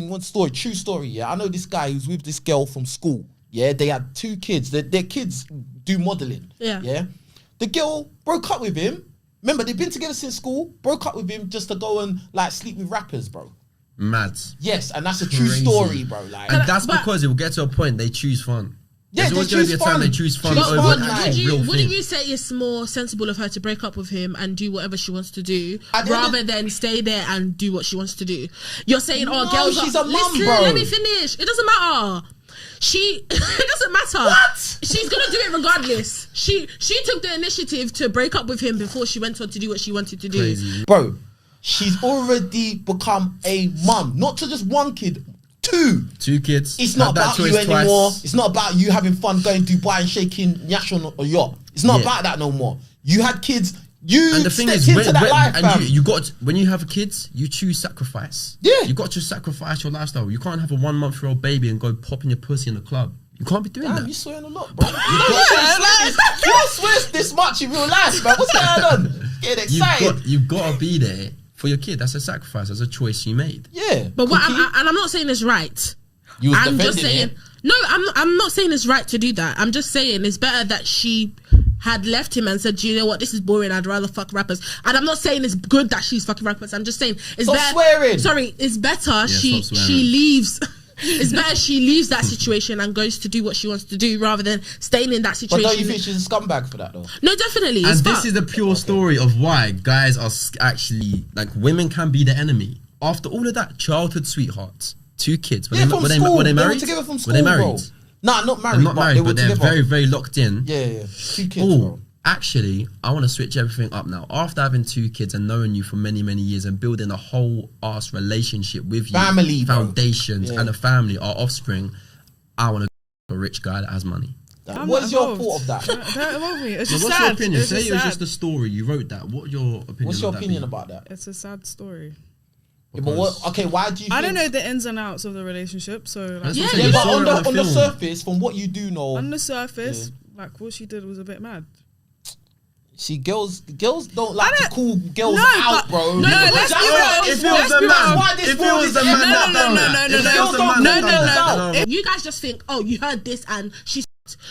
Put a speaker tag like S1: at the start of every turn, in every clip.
S1: one story, true story, yeah. I know this guy who's with this girl from school. Yeah, they had 2 kids. Their kids do modelling. Yeah. The girl broke up with him. Remember, they've been together since school. Broke up with him just to go and like sleep with rappers, bro.
S2: Mad.
S1: Yes, and that's a true story, bro. Like,
S2: and that's because it will get to a point they choose fun.
S1: Yeah,
S2: there's always going to be a time they choose fun over
S3: wouldn't you say it's more sensible of her to break up with him and do whatever she wants to do rather than stay there and do what she wants to do? You're saying, girls
S1: she's
S3: are...
S1: a mum,
S3: Listen,
S1: bro.
S3: let me finish. It doesn't matter. It doesn't matter.
S1: What?
S3: She's gonna do it regardless. She took the initiative to break up with him before she went on to do what she wanted to do.
S2: Crazy.
S1: Bro, she's already become a mum. Not to just 1 kid, 2.
S2: 2 kids.
S1: It's not about you anymore. It's not about you having fun going to Dubai and shaking Nyash on a yacht. It's not about that no more. You had kids. And the thing is,
S2: when you have kids, you choose sacrifice.
S1: Yeah.
S2: You got to sacrifice your lifestyle. You can't have a 1-month-old baby and go popping your pussy in the club. You can't be doing that.
S1: You swearing a lot, bro. You don't swear this much in real life, man. What's going on? Getting excited.
S2: You've got to be there for your kid. That's a sacrifice. That's a choice you made.
S1: Yeah.
S3: But I'm not saying it's right. I'm just saying. No, I'm not saying it's right to do that. I'm just saying it's better that she had left him and said, you know what, this is boring, I'd rather fuck rappers. And I'm not saying it's good that she's fucking rappers. I'm just saying it's better.
S1: Swearing.
S3: Sorry, it's better she leaves. It's better she leaves that situation and goes to do what she wants to do rather than staying in that situation.
S1: But don't you think she's a scumbag for that though?
S3: No, definitely.
S2: And this is the pure story of why guys are actually, like, women can be the enemy. After all of that, childhood sweethearts, 2 kids. Were they married?
S1: They were together from school,
S2: were they married?
S1: Bro. Nah, not married.
S2: They're not married, but they're very, very locked in.
S1: Yeah. 2 kids, bro.
S2: Actually, I want to switch everything up now. After having 2 kids and knowing you for many, many years and building a whole ass relationship with you,
S1: family,
S2: foundations, and a family, our offspring, I want to go for a rich guy that has money.
S1: What's your thought of that?
S4: Don't involve me. It's just
S2: what's
S4: sad.
S2: your opinion?
S4: It's
S2: Say
S4: just
S2: it was
S4: sad.
S2: just a story. You wrote that. What's your opinion?
S1: What's your opinion about that?
S4: It's a sad story.
S1: Yeah, but why do you think...
S4: I don't know the ins and outs of the relationship, so... Like,
S1: but on the surface, from what you do know...
S4: On the surface, like, what she did was a bit mad.
S1: See, girls don't like to call girls out, bro.
S4: No, let's be real.
S2: If it was a man, if it was a man,
S3: no. You guys just think, oh, you heard this and she's...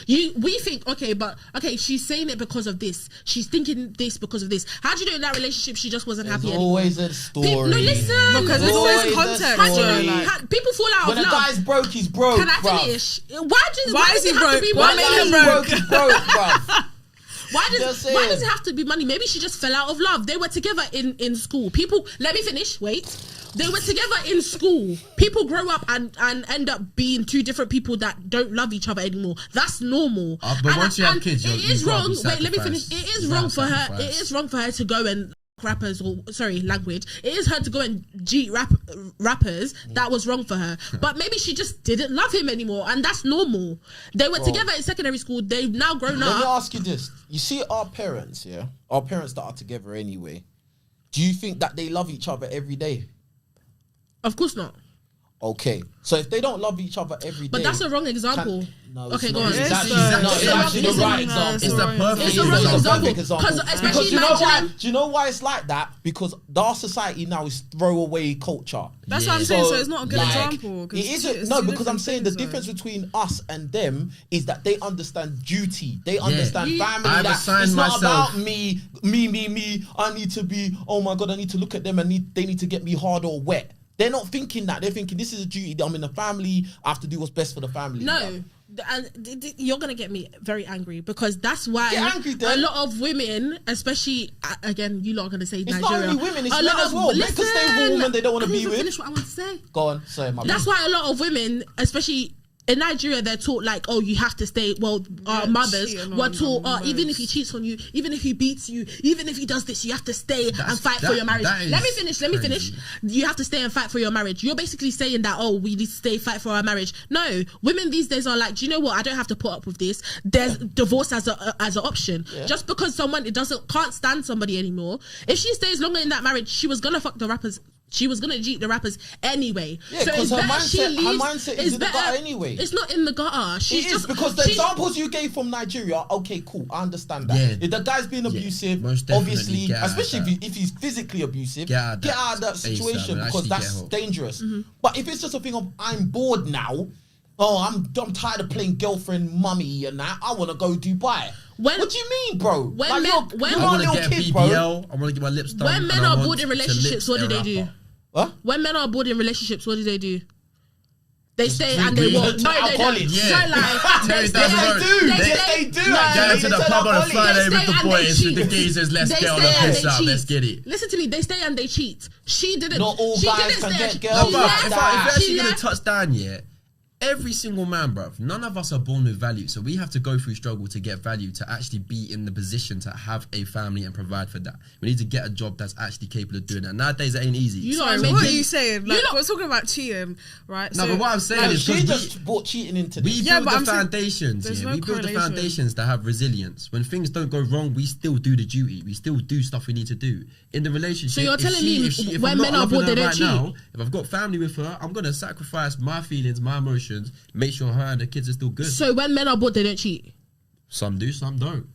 S3: We think, okay, she's saying it because of this. She's thinking this because of this. How do you know in that relationship she just wasn't happy anymore?
S1: Always a story.
S3: No, listen.
S4: Because there's always context.
S3: People fall out
S1: when
S3: of love.
S1: When a guy's broke, he's broke.
S3: Can I finish? Why is he broke?
S4: What made him broke?
S1: He's broke, bruv.
S3: Why does it have to be money? Maybe she just fell out of love. They were together in school. People, let me finish. Wait. They were together in school. People grow up and end up being 2 different people that don't love each other anymore. That's normal.
S2: But once you have kids,
S3: it is wrong. Wait, let me finish. It is wrong for her. It is wrong for her to go and rappers language. It is her to go and cheat rappers. That was wrong for her. But maybe she just didn't love him anymore, and that's normal. They were together in secondary school. They've now grown up.
S1: Let me ask you this: you see, our parents that are together anyway. Do you think that they love each other every day?
S3: Of course not.
S1: Okay, so if they don't love each other every day,
S3: but that's a wrong example.
S1: Okay,
S3: go on.
S1: It's actually the right example.
S2: It's the perfect
S1: example. Because you know why it's like that? Because our society now is throwaway culture.
S4: That's what I'm saying. So it's not a good example.
S1: It isn't. No, because I'm saying the difference between us and them is that they understand duty. They understand family. It's not about me. I need to be. Oh my god, I need to look at them and they need to get me hard or wet. They're not thinking that. They're thinking this is a duty. I'm in a family. I have to do what's best for the family.
S3: No. And you're going to get me very angry because that's why
S1: a
S3: lot of women, especially, again, you lot are going to say
S1: it's
S3: Nigeria.
S1: Not only women, it's men as well. Men can stay with a woman they don't want to be with.
S3: Finish what I want to say.
S1: Go on, sorry, my
S3: That's why a lot of women, especially in Nigeria, they're taught like, oh, you have to stay. Well, our mothers were taught, even if he cheats on you, even if he beats you, even if he does this, you have to stay and fight for your marriage. Let me finish. You have to stay and fight for your marriage. You're basically saying that, oh, we need to stay, fight for our marriage. No, women these days are like, do you know what? I don't have to put up with this. There's divorce as an option. Yeah. Just because someone can't stand somebody anymore. If she stays longer in that marriage, she was gonna fuck the rappers She was gonna cheat the rappers anyway.
S1: Yeah, because her mindset is in the gutter anyway.
S3: It's not in the gutter.
S1: It is because the examples you gave from Nigeria. Okay, cool, I understand that. Yeah. If the guy's being abusive, obviously, especially if he's physically abusive, get out of that situation because that's dangerous. But if it's just a thing of I'm bored now. Oh, I'm tired of playing girlfriend, mummy, and that. I want to go Dubai. What do you mean, bro?
S2: I want to get BBL. Bro. I want to get my lips done.
S3: When men are bored in relationships, what do they do?
S1: What?
S3: When men are bored in relationships, what do they do? They stay and they walk. No, they don't.
S1: Yeah. They do.
S2: Go to the pub on a Friday with the boys, with the geezers. Let's get on the piss out. Let's get it.
S3: Listen to me. They stay and they cheat. She didn't.
S1: Not all guys can get girls.
S2: If you're actually going to touch down, every single man, bruv, none of us are born with value, so we have to go through struggle to get value, to actually be in the position to have a family and provide for that. We need to get a job that's actually capable of doing that. Nowadays, it ain't easy.
S4: What are you saying? Like, we're talking about cheating, right?
S2: No, but what I'm saying is
S1: she just brought cheating into this.
S2: We build the foundations. We build the foundations that have resilience. When things don't go wrong, we still do the duty. We still do stuff we need to do in the relationship.
S3: So you're telling me
S2: if
S3: when men are bored, they don't cheat?
S2: Now, if I've got family with her, I'm gonna sacrifice my feelings, my emotions. Make sure her and the kids are still good.
S3: So when men are bored, they don't cheat?
S2: Some do, some don't.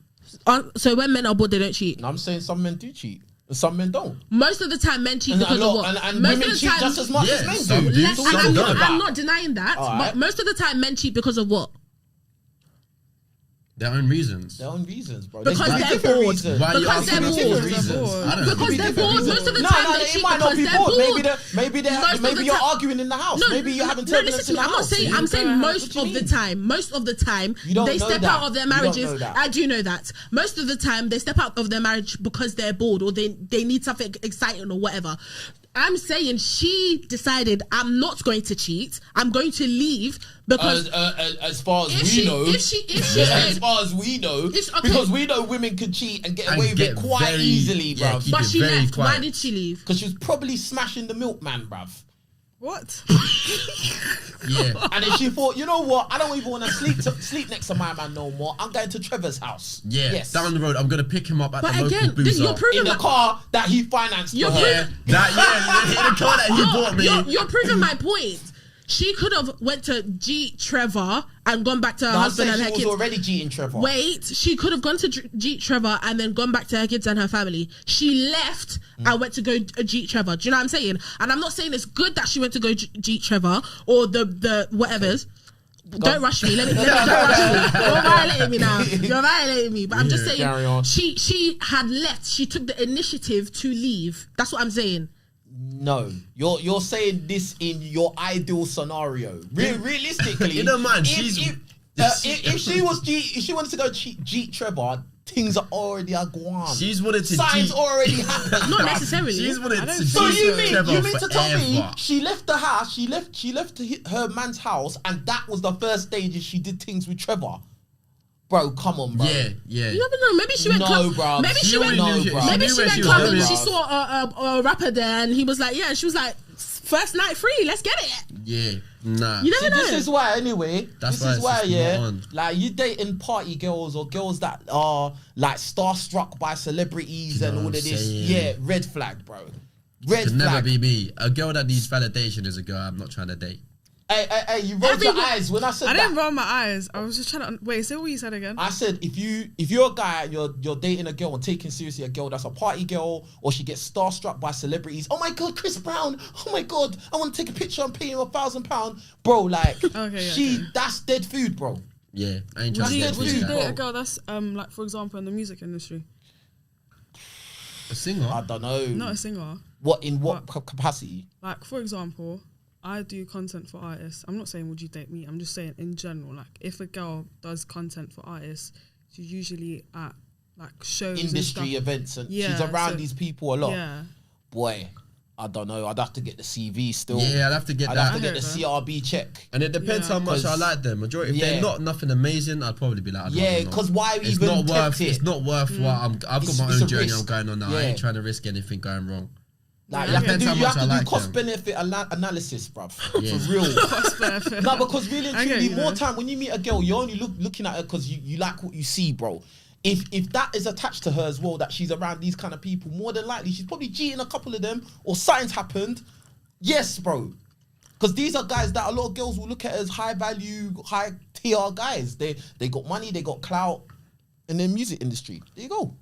S3: So when men are bored, they don't cheat?
S1: No, I'm saying some men do cheat. And some men don't.
S3: Most of the time, men cheat because of what?
S1: And women cheat just as much as men do.
S2: Some do, some don't.
S3: I'm not denying that. But most of the time, men cheat because of what?
S2: Their own reasons.
S1: Bro.
S3: Because they're bored.
S2: Why
S3: because
S2: are you asking
S3: they're
S2: reasons?
S3: Because they're bored. Most of the time they cheat because they're bored.
S1: Maybe you're arguing in the house. Maybe you're having turbulence in the house.
S3: I'm saying most of the time. Most of the time they step out of their marriages. I do know that. Most of the time they step out of their marriage because they're bored or they need something exciting or whatever. I'm saying she decided I'm not going to cheat. I'm going to leave because
S1: as far as we know, because we know women can cheat and get away with it quite easily, bruv.
S3: But she left. Why did she leave?
S1: Because she was probably smashing the milkman, bruv.
S4: What?
S2: Yeah.
S1: And then she thought, you know what? I don't even want to sleep next to my man no more. I'm going to Trevor's house.
S2: Yeah. Yes. Down the road, I'm going to pick him up at the local
S1: boozer. In the car that he financed for her.
S2: In the car that he bought me.
S3: You're proving my point. She could have went to G Trevor and gone back to her husband and her kids.
S1: She was already cheating Trevor.
S3: Wait, she could have gone to G Trevor and then gone back to her kids and her family. She left and went to go G Trevor. Do you know what I'm saying? And I'm not saying it's good that she went to go G Trevor or the whatevers. Don't rush me. Don't rush me. You're violating me now. You're violating me. But I'm just saying she had left. She took the initiative to leave. That's what I'm saying.
S1: No, you're saying this in your ideal scenario. Realistically,
S2: you don't mind.
S1: If she wanted to go cheat Trevor, things are already gone.
S2: She's wanted to
S3: signs
S1: already happened.
S3: Not necessarily.
S2: She's wanted to
S1: so you mean
S2: Trevor
S1: to tell me she left the house? She left her man's house, and that was the first stage she did things with Trevor. Bro, come on, bro.
S2: Yeah.
S3: You never know. Maybe she went club.
S1: Bro.
S3: Maybe she went club and she saw a rapper there, and he was like, and she was like, first night free, let's get it.
S2: Yeah, nah.
S3: You never know.
S1: This is why, anyway.
S2: This is why,
S1: like you dating party girls or girls that are like starstruck by celebrities and all of this. Yeah, red flag, bro. Red flag.
S2: Never be me. A girl that needs validation is a girl I'm not trying to date.
S1: Hey, you rolled your eyes when I said that.
S4: I didn't roll my eyes. I was just trying to... Wait, say what you said again.
S1: I said, if you're a guy and you're dating a girl and taking seriously a girl that's a party girl or she gets starstruck by celebrities, oh my God, Chris Brown, oh my God, I want to take a picture and pay him £1,000. Bro, like, that's dead food, bro.
S2: Yeah, I ain't trying to get
S4: Would you date a girl that's, like, for example, in the music industry?
S2: A singer?
S1: I don't know.
S4: Not a singer.
S1: What capacity?
S4: Like, for example... I do content for artists. I'm not saying would you date me. I'm just saying in general, like if a girl does content for artists, she's usually at like shows,
S1: industry events, and she's around these people a lot. Yeah. Boy, I don't know. I'd have to get the CV still.
S2: Yeah, I'd have to get
S1: I'd have to get the CRB check.
S2: And it depends how much I like them. Majority, if they're not nothing amazing, I'd probably be like,
S1: because why
S2: it's
S1: even
S2: not worth
S1: it?
S2: It's not worth what I've got my own journey I'm going on now. I ain't trying to risk anything going wrong.
S1: Like, you have to do cost-benefit analysis, bruv. For real. Cost-benefit. No, because really and truly, more time, when you meet a girl, you're only looking at her because you like what you see, bro. if that is attached to her as well, that she's around these kind of people, more than likely she's probably cheating a couple of them, or something's happened. Yes, bro. Because these are guys that a lot of girls will look at as high value, high TR guys. They got money, they got clout in the music industry. There you go.